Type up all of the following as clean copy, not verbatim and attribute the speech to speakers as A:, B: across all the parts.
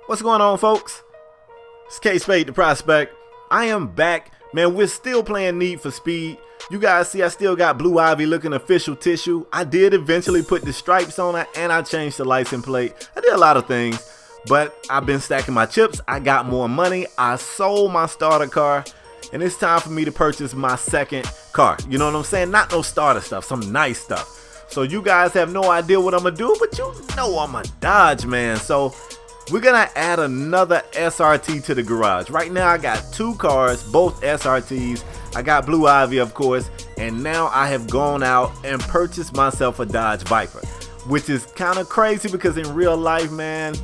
A: What's going on, folks? It's KspadeTheProspect. I am back. Man, we're still playing Need for Speed. You guys see I still got Blue Ivy looking official tissue. I did eventually put the stripes on it and I changed the license plate. I did a lot of things, but I've been stacking my chips. I got more money. I sold my starter car and it's time for me to purchase my second car. You know what I'm saying? Not no starter stuff, some nice stuff. So you guys have no idea what I'm gonna do, but you know I'm a Dodge man. So we're gonna add another SRT to the garage. Right now I got two cars, both SRTs. I got Blue Ivy, of course, and now I have gone out and purchased myself a Dodge Viper, which is kind of crazy because in real life, man,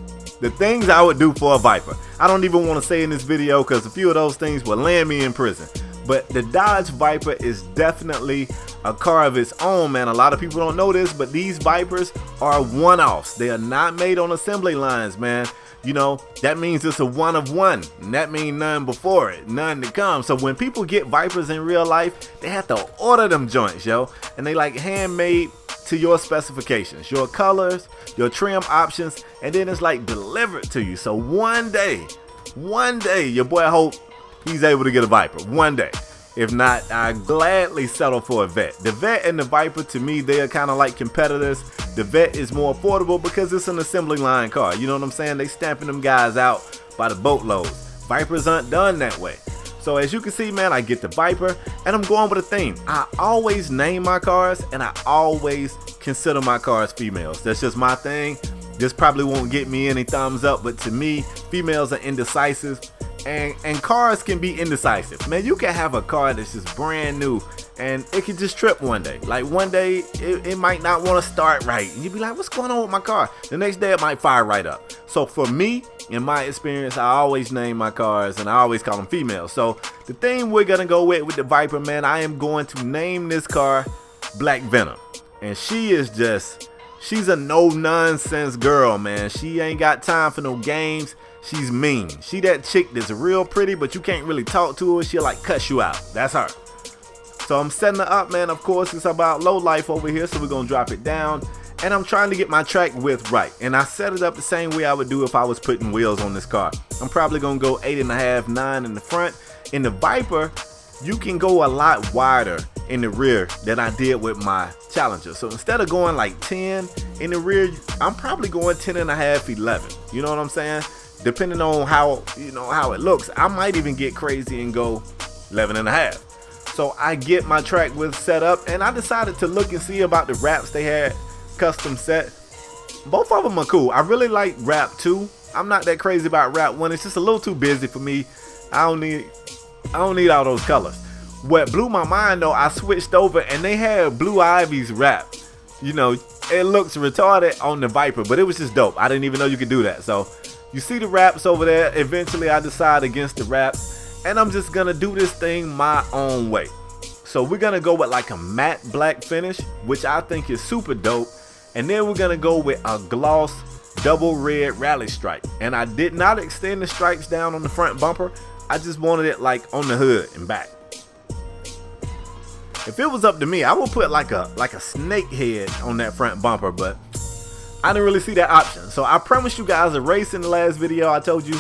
A: the things I would do for a Viper, I don't even want to say in this video because a few of those things will land me in prison. But the Dodge Viper is definitely a car of its own, man. A lot of people don't know this, but these Vipers are one-offs. They are not made on assembly lines, man. You know, that means it's a one of one, and that means none before it, none to come. So when people get Vipers in real life, they have to order them joints, yo. And they like handmade to your specifications, your colors, your trim options, and then it's like delivered to you. So one day, your boy Hope, he's able to get a Viper, one day. If not, I gladly settle for a Vet. The Vet and the Viper, to me, they are kind of like competitors. The Vet is more affordable because it's an assembly line car. You know what I'm saying? They stamping them guys out by the boatloads. Vipers aren't done that way. So as you can see, man, I get the Viper and I'm going with a theme. I always name my cars and I always consider my cars females. That's just my thing. This probably won't get me any thumbs up, but to me, females are indecisive. And cars can be indecisive. Man, you can have a car that's just brand new and it can just trip one day. Like one day, it might not want to start right. And you'd be like, what's going on with my car? The next day, it might fire right up. So for me, in my experience, I always name my cars and I always call them females. So the thing we're going to go with the Viper, man, I am going to name this car Black Venom. And she is just, she's a no-nonsense girl, man. She ain't got time for no games. She's mean. She that chick that's real pretty, but you can't really talk to her. She'll like cuss you out. That's her. So I'm setting her up, man. Of course, it's about low life over here, so we're gonna drop it down. And I'm trying to get my track width right. And I set it up the same way I would do if I was putting wheels on this car. I'm probably gonna go 8.5, 9 in the front. In the Viper, you can go a lot wider in the rear than I did with my Challenger. So instead of going like 10 in the rear, I'm probably going 10.5, 11. You know what I'm saying? Depending on how, you know, how it looks, I might even get crazy and go 11.5. So I get my track width set up and I decided to look and see about the wraps they had custom set. Both of them are cool. I really like wrap 2. I'm not that crazy about wrap 1. It's just a little too busy for me. I don't need all those colors. What blew my mind though, I switched over and they had Blue Ivy's wrap. You know, it looks retarded on the Viper, but it was just dope. I didn't even know you could do that. So you see the wraps over there. Eventually I decide against the wraps and I'm just gonna do this thing my own way. So we're gonna go with like a matte black finish, which I think is super dope. And then we're gonna go with a gloss double red rally stripe. And I did not extend the stripes down on the front bumper. I just wanted it like on the hood and back. If it was up to me, I would put like a snake head on that front bumper, but I didn't really see that option. So I promised you guys a race in the last video. I told you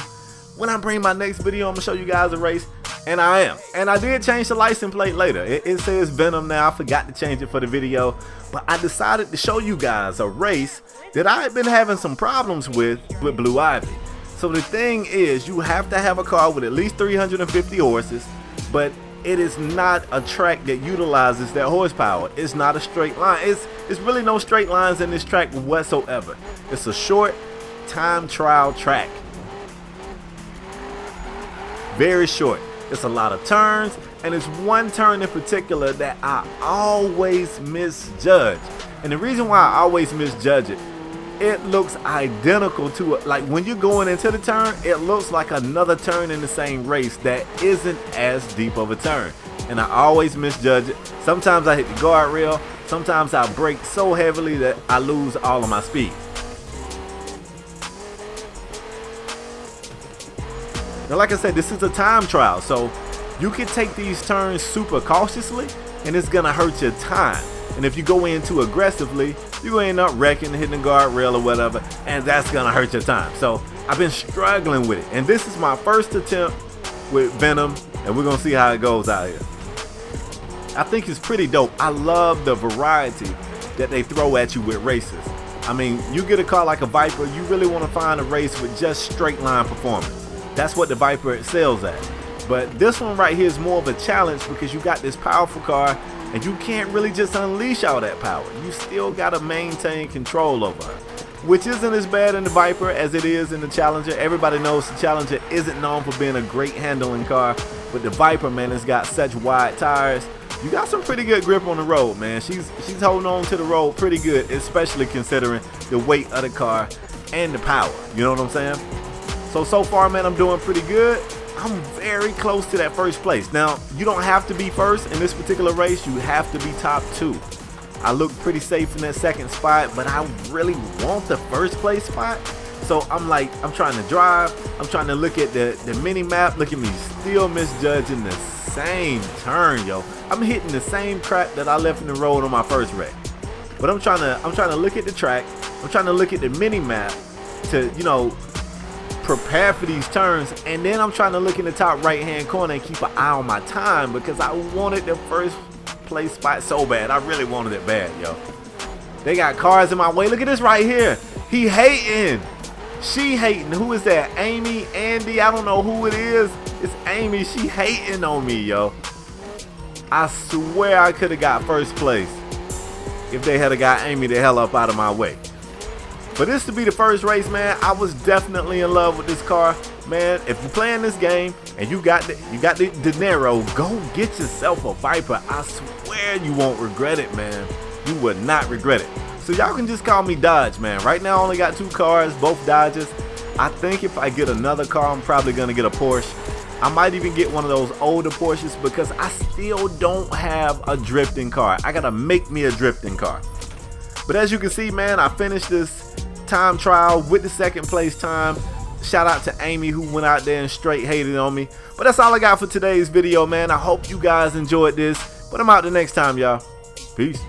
A: when I bring my next video, I'm gonna show you guys a race, and I am. And I did change the license plate later. It says Venom now. I forgot to change it for the video, but I decided to show you guys a race that I had been having some problems with Blue Ivy. So the thing is, you have to have a car with at least 350 horses, but it is not a track that utilizes that horsepower. It's not a straight line. It's really no straight lines in this track whatsoever. It's a short time trial track. Very short. It's a lot of turns, and it's one turn in particular that I always misjudge. And the reason why I always misjudge it, it looks identical to it. Like when you're going into the turn, it looks like another turn in the same race that isn't as deep of a turn. And I always misjudge it. Sometimes I hit the guardrail. Sometimes I brake so heavily that I lose all of my speed. Now, like I said, this is a time trial, so you can take these turns super cautiously and it's gonna hurt your time. And if you go in too aggressively, you're going to end up wrecking, hitting the guardrail or whatever, and that's going to hurt your time. So I've been struggling with it. And this is my first attempt with Venom, and we're going to see how it goes out here. I think it's pretty dope. I love the variety that they throw at you with races. I mean, you get a car like a Viper, you really want to find a race with just straight line performance. That's what the Viper excels at. But this one right here is more of a challenge because you got this powerful car and you can't really just unleash all that power. You still got to maintain control over her, which isn't as bad in the Viper as it is in the Challenger. Everybody knows the Challenger isn't known for being a great handling car, but the Viper, man, has got such wide tires. You got some pretty good grip on the road, man. She's holding on to the road pretty good, especially considering the weight of the car and the power. You know what I'm saying? So far, man, I'm doing pretty good. I'm very close to that first place. Now, you don't have to be first in this particular race. You have to be top 2. I look pretty safe in that second spot, but I really want the first place spot. So I'm trying to drive. I'm trying to look at the mini map. Look at me still misjudging the same turn, yo. I'm hitting the same crap that I left in the road on my first wreck. But I'm trying to look at the track. I'm trying to look at the mini map to, you know, prepare for these turns, and then I'm trying to look in the top right hand corner and keep an eye on my time because I wanted the first place spot so bad. I really wanted it bad, yo. They got cars in my way. Look at this right here. He hating. She hating. Who is that? Amy, Andy, I don't know who it is. It's Amy. She hating on me, yo. I swear I could have got first place if they had got Amy the hell up out of my way. But this to be the first race, man, I was definitely in love with this car. Man, if you're playing this game and you got the dinero, go get yourself a Viper. I swear you won't regret it, man. You would not regret it. So y'all can just call me Dodge, man. Right now I only got 2 cars, both Dodges. I think if I get another car, I'm probably gonna get a Porsche. I might even get one of those older Porsches because I still don't have a drifting car. I gotta make me a drifting car. But as you can see, man, I finished this time trial with the second place time. Shout out to Amy who went out there and straight hated on me. But that's all I got for today's video, man. I hope you guys enjoyed this. But I'm out the next time, y'all. Peace.